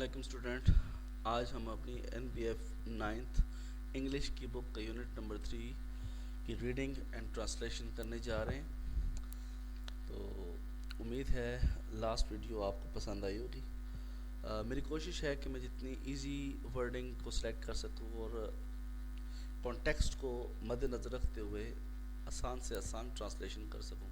علیکم اسٹوڈنٹ. آج ہم اپنی N B F ninth English کی بک کا یونٹ نمبر 3 کی ریڈنگ اینڈ ٹرانسلیشن کرنے جا رہے ہیں. تو امید ہے لاسٹ ویڈیو آپ کو پسند آئی ہوگی. میری کوشش ہے کہ میں جتنی ایزی ورڈنگ کو سلیکٹ کر سکوں اور کانٹیکسٹ کو مد نظر رکھتے ہوئے آسان سے آسان ٹرانسلیشن کر سکوں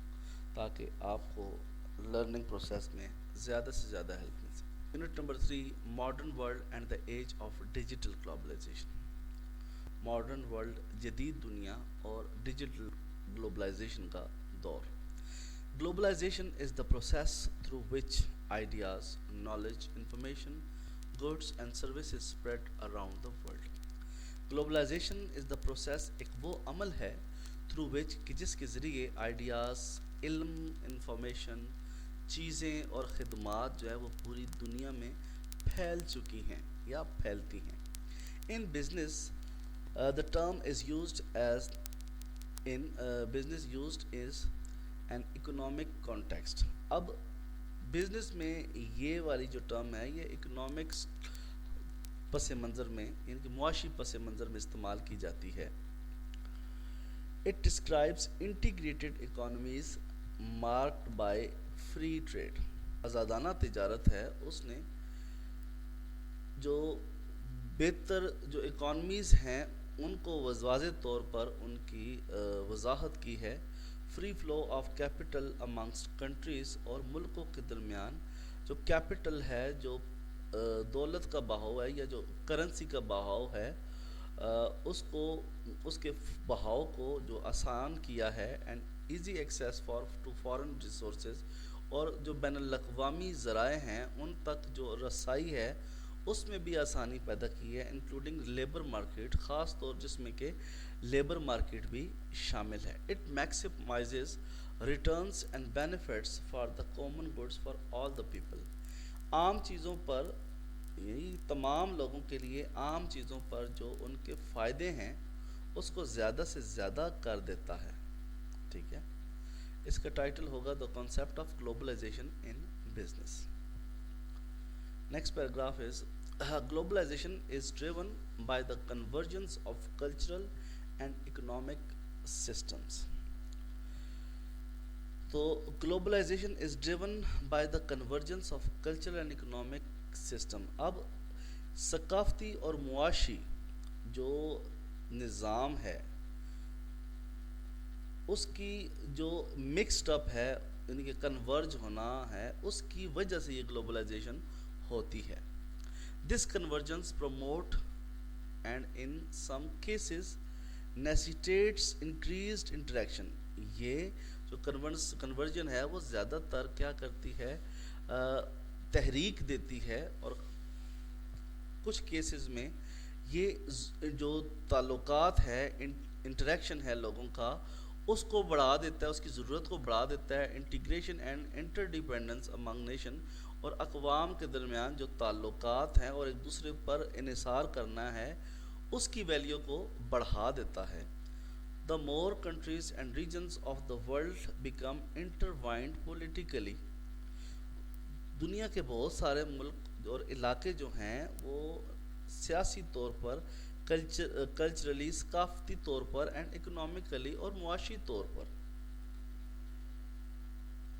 تاکہ آپ کو لرننگ پروسیس میں زیادہ سے زیادہ ہیلپ مل سکے. Unit number 3 modern world and the age of digital globalisation. Modern world جدید دنیا اور ڈیجیٹل گلوبلائزیشن کا دور. Globalization is the process through which ideas, knowledge, information, goods and services spread around the world. Globalization is the process ایک وہ عمل ہے through which کہ جس کے ذریعے ideas, علم, information, چیزیں اور خدمات جو ہے وہ پوری دنیا میں پھیل چکی ہیں یا پھیلتی ہیں. In business, the term is used as in business used is an economic context. اب بزنس میں یہ والی جو ٹرم ہے یہ اکنامکس پس منظر میں یعنی کہ معاشی پس منظر میں استعمال کی جاتی ہے. It describes integrated economies marked by free trade. آزادانہ تجارت ہے. اس نے جو بہتر جو اکانومیز ہیں ان کو واضح طور پر ان کی وضاحت کی ہے. Free flow of capital amongst countries اور ملکوں کے درمیان جو کیپٹل ہے جو دولت کا بہاؤ ہے یا جو کرنسی کا بہاؤ ہے اس کو اس کے بہاؤ کو جو آسان کیا ہے. And easy access to foreign resources اور جو بین الاقوامی ذرائع ہیں ان تک جو رسائی ہے اس میں بھی آسانی پیدا کی ہے انکلوڈنگ لیبر مارکیٹ خاص طور جس میں کہ لیبر مارکیٹ بھی شامل ہے. It maximises returns and benefits for the common goods for all the people. عام چیزوں پر یعنی تمام لوگوں کے لیے عام چیزوں پر جو ان کے فائدے ہیں اس کو زیادہ سے زیادہ کر دیتا ہے. ٹھیک ہے. اس کا ٹائٹل ہوگا the concept of globalisation in business. Next paragraph is globalization is driven by the convergence of cultural and economic systems. So globalization is driven by the convergence of cultural and economic system. اب ثقافتی اور معاشی جو نظام ہے اس کی جو mixed up ہے یعنی کہ کنورج ہونا ہے اس کی وجہ سے یہ گلوبلائزیشن ہوتی ہے. This convergence promote and in some cases necessitates increased interaction. یہ جو کنورجن ہے وہ زیادہ تر کیا کرتی ہے تحریک دیتی ہے اور کچھ کیسز میں یہ جو تعلقات ہے انٹریکشن ہے لوگوں کا اس کو بڑھا دیتا ہے اس کی ضرورت کو بڑھا دیتا ہے. Integration and interdependence among nation اور اقوام کے درمیان جو تعلقات ہیں اور ایک دوسرے پر انحصار کرنا ہے اس کی ویلیو کو بڑھا دیتا ہے. The more countries and regions of the world become intertwined politically. دنیا کے بہت سارے ملک اور علاقے جو ہیں وہ سیاسی طور پر کلچرلی ثقافتی طور پر اینڈ اکنامکلی اور معاشی طور پر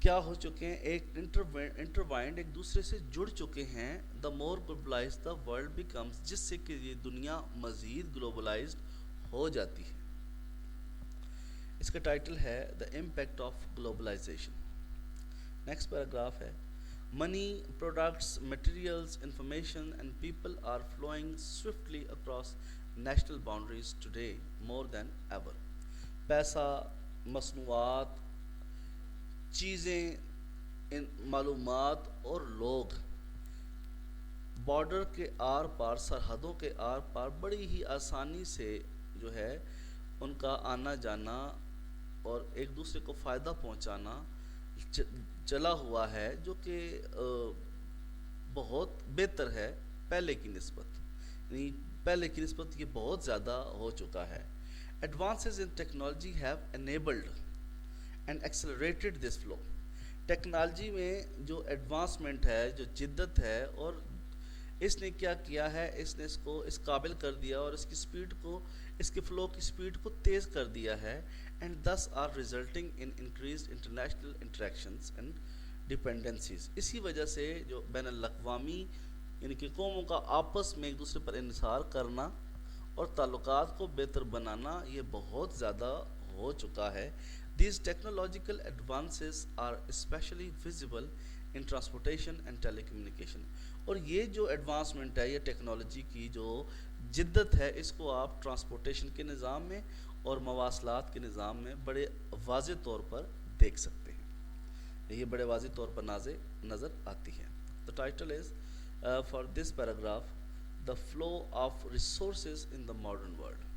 کیا ہو چکے ہیں ایک انٹروائنڈ ایک دوسرے سے جڑ چکے ہیں. دا مور گلوبلائز دا ورلڈ بیکمز جس سے کہ یہ دنیا مزید گلوبلائزڈ ہو جاتی ہے. اس کا ٹائٹل ہے the impact of globalisation. Next paragraph ہے money products materials information and people are flowing swiftly across national boundaries today more than ever. پیسہ مصنوعات چیزیں معلومات اور لوگ بارڈر کے آر پار سرحدوں کے آر پار بڑی ہی آسانی سے جو ہے ان کا آنا جانا اور ایک دوسرے کو فائدہ پہنچانا چلا ہوا ہے جو کہ بہت بہتر ہے پہلے کی نسبت. یعنی پہلے کی نسبت یہ بہت زیادہ ہو چکا ہے. Advances in technology have enabled and accelerated this flow. Technology میں جو ایڈوانسمنٹ ہے جو جدت ہے اور اس نے کیا کیا ہے، اس نے اس کو اس قابل کر دیا اور اس کی سپیڈ کو، اس کے فلو کی سپیڈ کو تیز کر دیا ہے. And thus are resulting in increased international interactions and dependencies. اسی وجہ سے جو بین الاقوامی یعنی کہ قوموں کا آپس میں ایک دوسرے پر انحصار کرنا اور تعلقات کو بہتر بنانا یہ بہت زیادہ ہو چکا ہے. These technological advances are especially visible in transportation and telecommunication. اور یہ جو ایڈوانسمنٹ ہے، یہ ٹیکنالوجی کی جو جدت ہے، اس کو آپ ٹرانسپورٹیشن کے نظام میں اور مواصلات کے نظام میں بڑے واضح طور پر دیکھ سکتے ہیں. یہ بڑے واضح طور پر نظر آتی ہے. The title is for this paragraph, The Flow of Resources in the Modern World.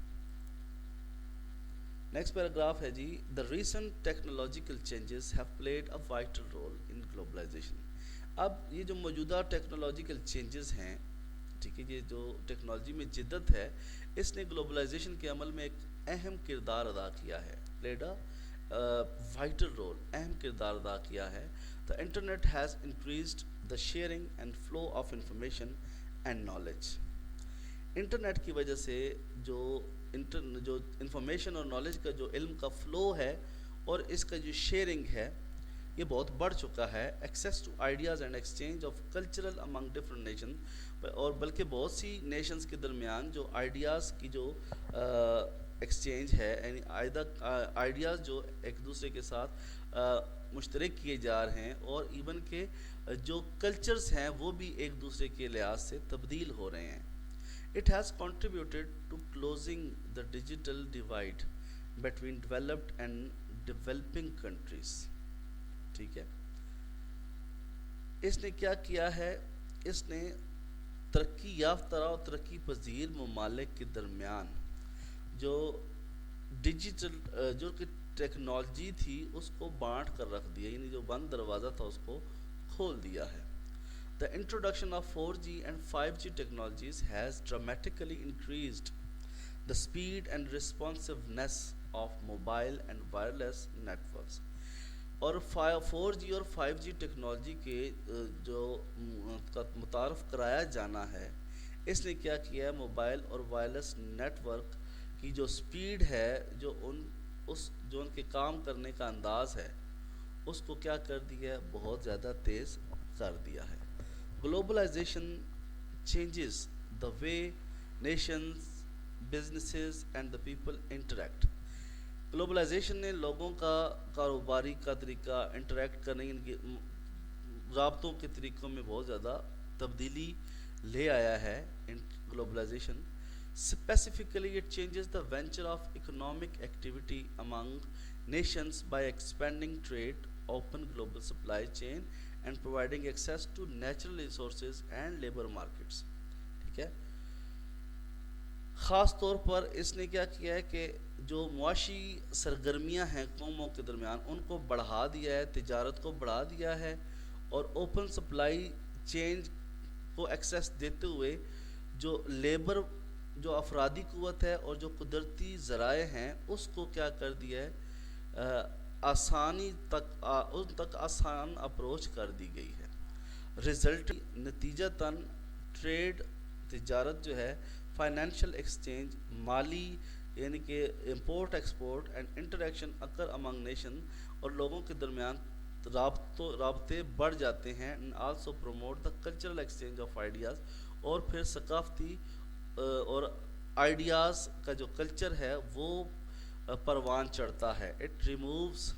Next paragraph ہے جی، the recent technological changes have played a vital role in globalisation. اب یہ جو موجودہ ٹیکنالوجیکل چینجز ہیں، ٹھیک ہے، یہ جو ٹیکنالوجی میں جدت ہے، اس نے گلوبلائزیشن کے عمل میں ایک اہم کردار ادا کیا ہے. پلیڈ اے وائٹل رول، اہم کردار ادا کیا ہے. The internet has increased the sharing and flow of information and knowledge. Internet کی وجہ سے جو انفارمیشن اور نالج کا جو علم کا فلو ہے اور اس کا جو شیئرنگ ہے یہ بہت بڑھ چکا ہے. Access to ideas and exchange of cultural among different nation, اور بلکہ بہت سی نیشنز کے درمیان جو آئیڈیاز کی جو ایکسچینج ہے، یعنی آئیڈیاز جو ایک دوسرے کے ساتھ مشترک کیے جا رہے ہیں، اور ایون کہ جو کلچرز ہیں وہ بھی ایک دوسرے کے لحاظ سے تبدیل ہو رہے ہیں. It has contributed to closing the digital divide between developed and developing countries. ٹھیک ہے، اس نے کیا کیا ہے، اس نے ترقی یافتہ اور ترقی پذیر ممالک کے درمیان جو ڈیجیٹل جو کہ ٹیکنالوجی تھی اس کو بانٹ کر رکھ دیا، یعنی جو بند دروازہ تھا اس کو کھول دیا ہے. The introduction of 4G and 5G technologies has dramatically increased the speed and responsiveness of mobile and wireless networks. اور 4G اور 5G ٹیکنالوجی کے جو متعارف کرایا جانا ہے، اس نے کیا کیا ہے، موبائل اور وائرلیس نیٹ ورک کی جو سپیڈ ہے، جو ان کے کام کرنے کا انداز ہے، اس کو کیا کر دیا ہے، بہت زیادہ تیز کر دیا ہے. Globalization changes the way nations, businesses and the people interact. Globalization نے لوگوں کا کاروباری کا طریقہ، انٹریکٹ کرنے کے رابطوں کے طریقوں میں بہت زیادہ تبدیلی لے آیا ہے. Globalization specifically it changes the venture of economic activity among nations by expanding trade, open global supply chain and providing access to natural resources and labor markets. ٹھیک ہے، خاص طور پر اس نے کیا کیا ہے کہ جو معاشی سرگرمیاں ہیں قوموں کے درمیان ان کو بڑھا دیا ہے، تجارت کو بڑھا دیا ہے، اور اوپن سپلائی چین کو ایکسیس دیتے ہوئے جو لیبر، جو افرادی قوت ہے اور جو قدرتی ذرائع ہیں اس کو کیا کر دیا ہے، آسانی تک ان تک آسان اپروچ کر دی گئی ہے. رزلٹ نتیجتاً ٹریڈ، تجارت جو ہے، فائنینشیل ایکسچینج، مالی یعنی کہ import export and interaction occur Umang nation, اور لوگوں کے درمیان رابطے بڑھ جاتے ہیں. And also promote the cultural exchange of ideas, اور پھر ثقافتی اور آئیڈیاز کا جو کلچر ہے وہ پروان چڑھتا ہے. It removes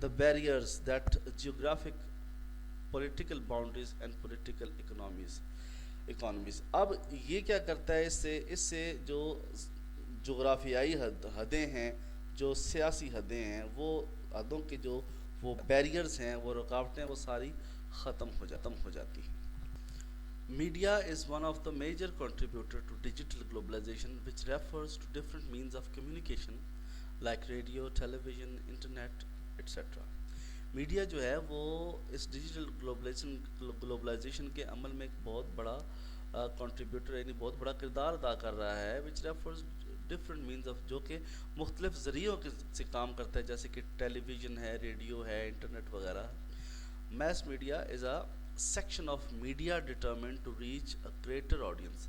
the barriers that geographic, political boundaries and political economies. اب یہ کیا کرتا ہے، اس سے جو جغرافیائی حدیں ہیں، جو سیاسی حدیں ہیں، وہ حدوں کے جو وہ بیریئرز ہیں، وہ رکاوٹیں، وہ ساری ختم ہو جاتی ہیں. Media is one of the major contributor to digital globalization, which refers to different means of communication like radio, television, internet, etc. Media جو ہے وہ اس ڈیجیٹل گلوبلائزیشن کے عمل میں ایک بہت بڑا کنٹریبیوٹر، یعنی بہت بڑا کردار ادا کر رہا ہے. which refers different means of، جو کہ مختلف ذریعوں سے کام کرتا ہے، جیسے کہ ٹیلی ویژن ہے، ریڈیو ہے، انٹرنیٹ وغیرہ. Mass media is a section of media determined to reach a greater audience.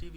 TV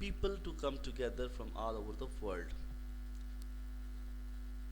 people to come together from all over the world.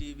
TV,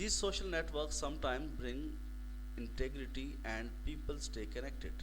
these social networks sometimes bring integrity and people stay connected.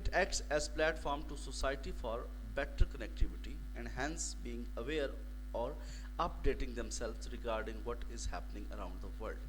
It acts as platform to society for better connectivity and hence being aware or updating themselves regarding what is happening around the world.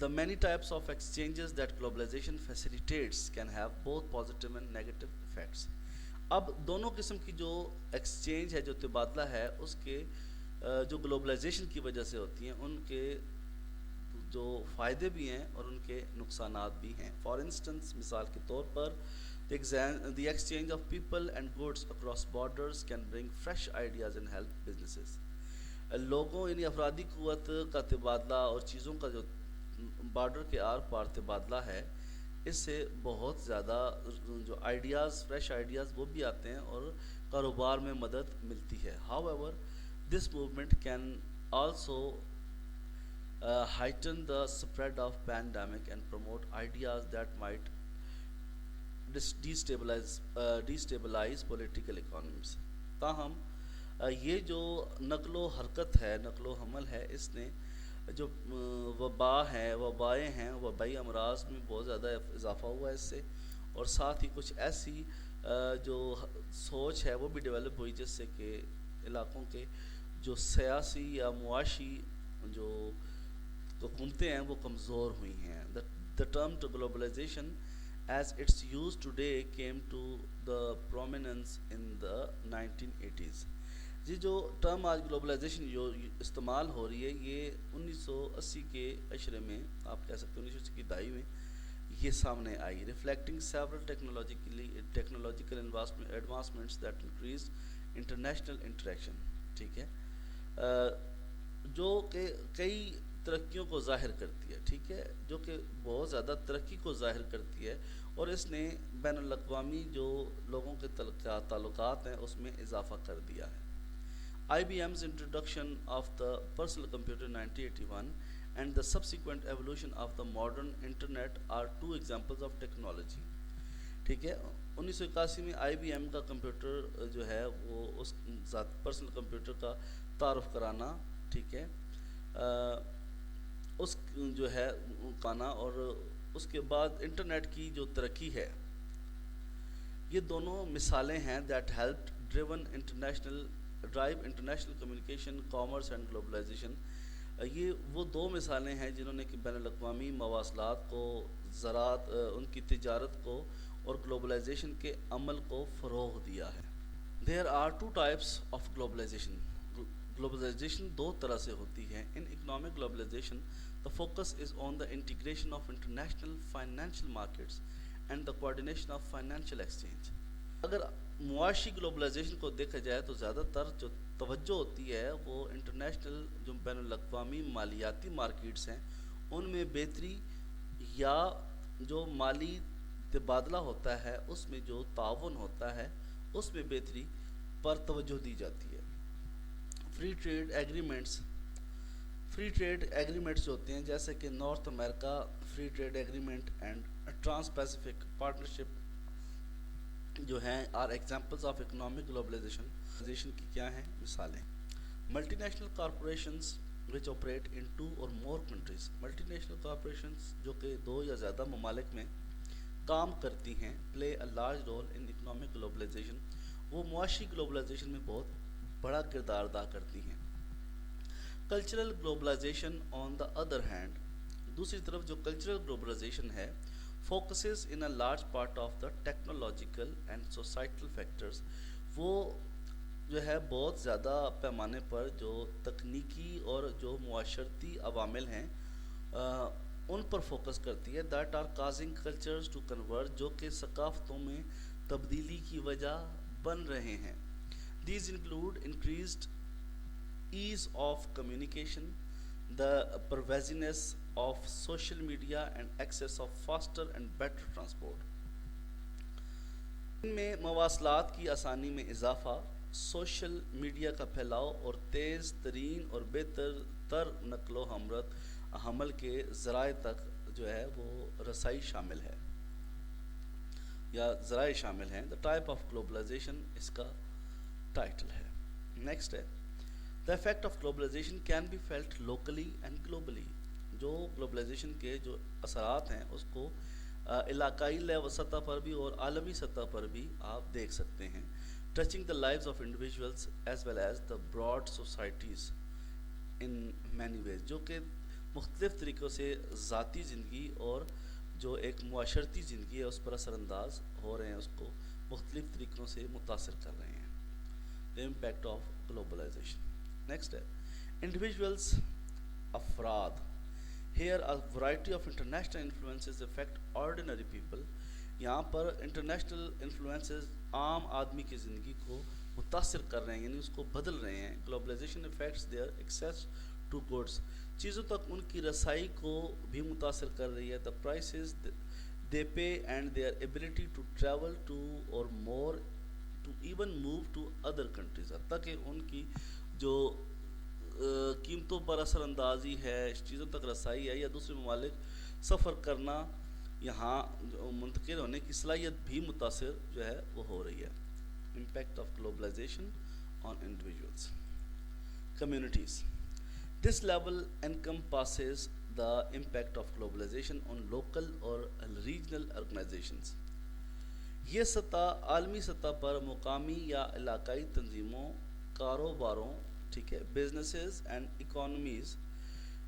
The many types of exchanges that globalization facilitates can have both positive and negative effects. اب دونوں قسم کی جو exchange ہے جو تبادلہ ہے اس کے جو گلوبلائزیشن کی وجہ سے ہوتی ہیں ان کے جو فائدے بھی ہیں اور ان کے نقصانات بھی ہیں. فار انسٹنس مثال کے طور پر the exchange of people and goods across borders can bring fresh ideas and help businesses. لوگوں یعنی افرادی قوت کا تبادلہ اور چیزوں کا جو بارڈر کے آر پار تبادلہ ہے اس سے بہت زیادہ جو آئیڈیاز فریش آئیڈیاز وہ بھی آتے ہیں اور کاروبار میں مدد ملتی ہے. however this movement can also heighten the spread of pandemic and promote ideas that might destabilize political economies. تاہم یہ جو نقل و حرکت ہے نقل و حمل ہے اس نے جو وبائیں ہیں وبائی امراض میں بہت زیادہ اضافہ ہوا ہے اس سے, اور ساتھ ہی کچھ ایسی جو سوچ ہے وہ بھی ڈیولپ ہوئی جس سے کہ علاقوں کے جو سیاسی یا معاشی جو حکومتیں ہیں وہ کمزور ہوئی ہیں. The term to globalization as it's used today came to the prominence in the 1980s. جی جو ٹرم آج گلوبلائزیشن جو استعمال ہو رہی ہے یہ 1980 کے عشرے میں آپ کہہ سکتے ہیں 1980 کی دہائی میں یہ سامنے آئی. Reflecting several technological advancements that increase international interaction. ٹھیک ہے, جو کہ کئی ترقیوں کو ظاہر کرتی ہے, ٹھیک ہے, جو کہ بہت زیادہ ترقی کو ظاہر کرتی ہے اور اس نے بین الاقوامی جو لوگوں کے تعلقات ہیں اس میں اضافہ کر دیا ہے. IBM's introduction of the personal computer in 1981 and the subsequent evolution of the modern internet are two examples of technology. ٹھیک ہے, 1981 میں IBM کا کمپیوٹر جو ہے وہ اس پرسنل کمپیوٹر کا تعارف کرانا, ٹھیک ہے, اس جو ہے پانا, اور اس کے بعد انٹرنیٹ کی جو ترقی ہے یہ دونوں مثالیں ہیں that helped drive international communication, commerce and globalization. یہ وہ دو مثالیں ہیں جنہوں نے کہ بین الاقوامی مواصلات کو, زراعت, ان کی تجارت کو اور گلوبلائزیشن کے عمل کو فروغ دیا ہے. There are two types of globalization. Globalisation دو طرح سے ہوتی ہے. In economic globalization, the focus is on the integration of international financial markets and the coordination of financial exchange. اگر معاشی گلوبلائزیشن کو دیکھا جائے تو زیادہ تر جو توجہ ہوتی ہے وہ انٹرنیشنل جو بین الاقوامی مالیاتی مارکیٹس ہیں ان میں بہتری یا جو مالی تبادلہ ہوتا ہے اس میں جو تعاون ہوتا ہے اس میں بہتری پر توجہ دی جاتی ہے. فری ٹریڈ ایگریمنٹس جو ہوتے ہیں جیسے کہ North America free trade agreement and trans Pacific partnership جو ہیں are examples of economic globalization کی کیا ہیں مثالیں. Multinational corporations which operate in 2 or more countries. Multinational corporations جو کہ 2 یا زیادہ ممالک میں کام کرتی ہیں play a large role in economic globalisation. وہ معاشی گلوبلائزیشن میں بہت بڑا کردار ادا کرتی ہیں. Cultural globalization on the other hand, دوسری طرف جو کلچرل گلوبلائزیشن ہے focuses in a large part of the technological and societal factors. وہ جو ہے بہت زیادہ پیمانے پر جو تکنیکی اور جو معاشرتی عوامل ہیں ان پر فوکس کرتی ہے. that are causing cultures to converge, جو کہ ثقافتوں میں تبدیلی کی وجہ بن رہے ہیں. These include increased ease of communication, the pervasiveness of social media and access of faster and better transport. ان میں مواصلات کی آسانی میں اضافہ, سوشل میڈیا کا پھیلاؤ اور تیز ترین اور بہتر تر نقل و حمل کے ذرائع تک جو ہے وہ رسائی شامل ہے یا ذرائع شامل ہیں. The type of globalization اس کا ٹائٹل ہے. نیکسٹ ہے The effect of globalization can be felt locally and globally. جو گلوبلائزیشن کے جو اثرات ہیں اس کو علاقائی سطح پر بھی اور عالمی سطح پر بھی آپ دیکھ سکتے ہیں. Touching the lives of individuals as well as the broad societies in many ways, جو کہ مختلف طریقوں سے ذاتی زندگی اور جو ایک معاشرتی زندگی ہے اس پر اثر انداز ہو رہے ہیں، اس کو مختلف طریقوں سے متاثر کر رہے ہیں. The impact of globalization. Next ہے individuals، افراد. Here a variety of international influences affect ordinary people. یہاں پر انٹرنیشنل انفلوئنسز عام آدمی کی زندگی کو متاثر کر رہے ہیں، یعنی اس کو بدل رہے ہیں. Globalization affects their access to goods, چیزوں تک ان کی رسائی کو بھی متاثر کر رہی ہے. The prices they pay and their ability to travel to اور more to even move to other countries, حتیٰ کہ ان کی جو قیمتوں پر اثر اندازی ہے، چیزوں تک رسائی ہے، یا دوسرے ممالک سفر کرنا، یہاں منتقل ہونے کی صلاحیت بھی متاثر جو ہے وہ ہو رہی ہے. Impact of globalisation on individuals. Communities. This level encompasses the impact of globalization on local اور ریجنل آرگنائزیشنز. یہ سطح عالمی سطح پر مقامی یا علاقائی تنظیموں، کاروباروں، ٹھیک ہے، بزنسز اینڈ اکانومیز،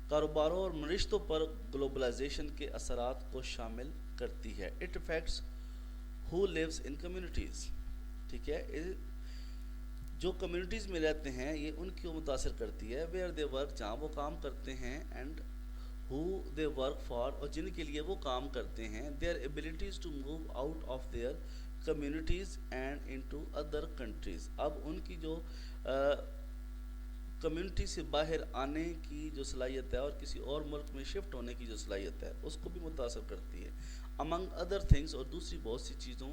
کاروباروں اور معیشتوں پر گلوبلائزیشن کے اثرات کو شامل کرتی ہے. It affects who leaves in communities, ٹھیک ہے، جو کمیونٹیز میں رہتے ہیں یہ ان کو متاثر کرتی ہے. ویئر دے ورک، جہاں وہ کام کرتے ہیں، and who they work for, اور جن کے لیے وہ کام کرتے ہیں. Their abilities to move out of their communities and into other countries. اب ان کی جو کمیونٹی سے باہر آنے کی جو صلاحیت ہے اور کسی اور ملک میں شفٹ ہونے کی جو صلاحیت ہے اس کو بھی متاثر کرتی ہے. امنگ ادر تھنگس، اور دوسری بہت سی چیزوں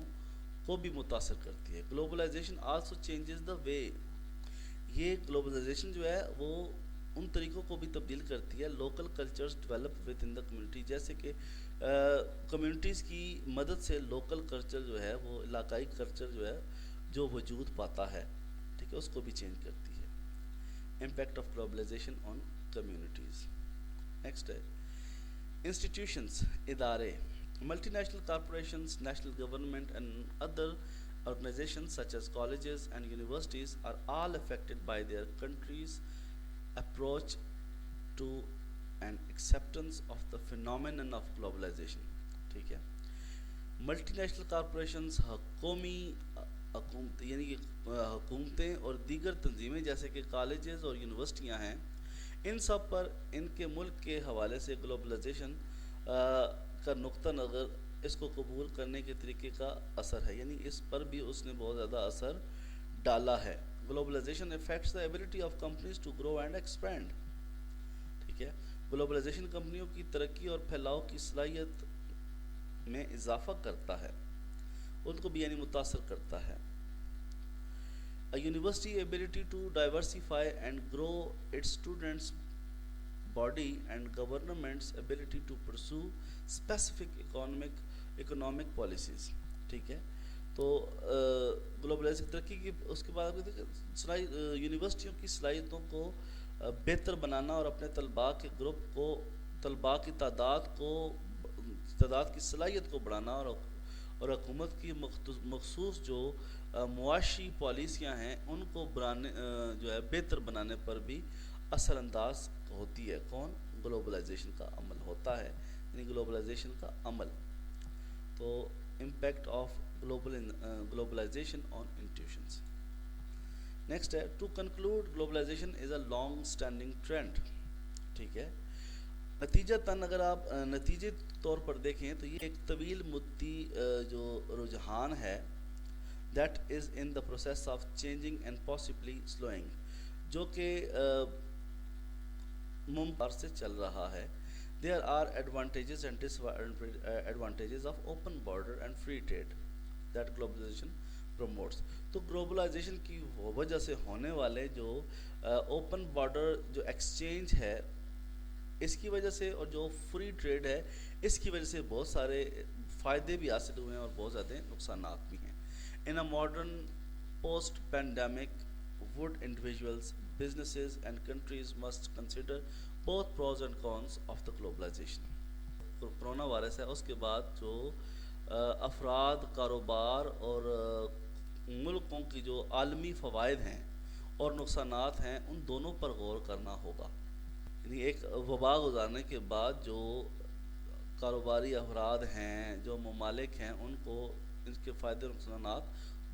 کو بھی متاثر کرتی ہے. گلوبلائزیشن آلسو چینجز دا وے، یہ گلوبلائزیشن جو ہے وہ ان طریقوں کو بھی تبدیل کرتی ہے. Local cultures develop with in the community, جیسے کہ کمیونٹیز کی مدد سے لوکل کلچر جو ہے وہ علاقائی کلچر جو ہے جو وجود پاتا ہے، ٹھیک ہے، اس کو بھی چینج کرتی ہے. Impact of globalisation on communities. Next ہے انسٹیٹیوشنز، ادارے. Multinational corporations, national government and other organizations such as colleges and universities are all affected by their country's approach to and acceptance of the phenomenon of globalization. ٹھیک ہے، multi national corporations حکومت یعنی کہ حکومتیں اور دیگر تنظیمیں جیسے کہ کالجز اور یونیورسٹیاں ہیں، ان سب پر ان کے ملک کے حوالے سے گلوبلائزیشن کا نقطہ نظر، اس کو قبول کرنے کے طریقے کا اثر ہے، یعنی اس پر بھی اس نے بہت زیادہ اثر ڈالا ہے. Globalization affects the ability of companies to grow and expand. ٹھیک ہے، گلوبلائزیشن کمپنیوں کی ترقی اور پھیلاؤ کی صلاحیت میں اضافہ کرتا ہے، ان کو بھی یعنی متاثر کرتا ہے. A university ability to diversify and grow its students body and government's ability to pursue specific economic policies. ٹھیک ہے، تو گلوبلائزیشن ترقی کی اس کے بعد یونیورسٹیوں کی صلاحیتوں کو بہتر بنانا اور اپنے طلباء کے گروپ کو، طلباء کی تعداد کی صلاحیت کو بڑھانا، اور حکومت کی مخصوص جو معاشی پالیسیاں ہیں ان کو جو ہے بہتر بنانے پر بھی اثر انداز ہوتی ہے. کون؟ گلوبلائزیشن کا عمل ہوتا ہے، یعنی گلوبلائزیشن کا عمل. تو impact of globalisation on institutions. Next ہے to conclude globalisation is a long standing trend. ٹھیک ہے، نتیجتاً اگر آپ نتیجے طور پر دیکھیں تو یہ ایک طویل مدتی جو رجحان ہے، that is in the process of changing and possibly slowing, جو کہ ممکن سے چل رہا ہے. There are advantages and disadvantages of open border and free trade that globalization promotes. تو گلوبلائزیشن کی وجہ سے ہونے والے جو اوپن بارڈر جو ایکسچینج ہے اس کی وجہ سے، اور جو فری ٹریڈ ہے اس کی وجہ سے بہت سارے فائدے بھی حاصل ہوئے ہیں اور بہت زیادہ نقصانات بھی ہیں. In a modern post-pandemic would individuals, businesses and countries must consider both pros and cons of the globalization. Corona virus ہے، اس کے بعد جو افراد، کاروبار اور ملکوں کی جو عالمی فوائد ہیں اور نقصانات ہیں ان دونوں پر غور کرنا ہوگا. یعنی ایک وبا گزارنے کے بعد جو کاروباری افراد ہیں، جو ممالک ہیں، ان کو ان کے فائدے اور نقصانات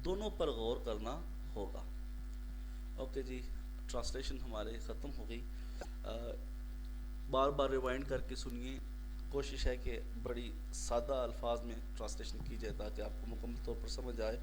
دونوں پر غور کرنا ہوگا۔ اوکے جی، ٹرانسلیشن ہمارے ختم ہو گئی۔ بار بار ریوائنڈ کر کے سنیے، کوشش ہے کہ بڑی سادہ الفاظ میں ٹرانسلیشن کی جائے تاکہ آپ کو مکمل طور پر سمجھ آئے۔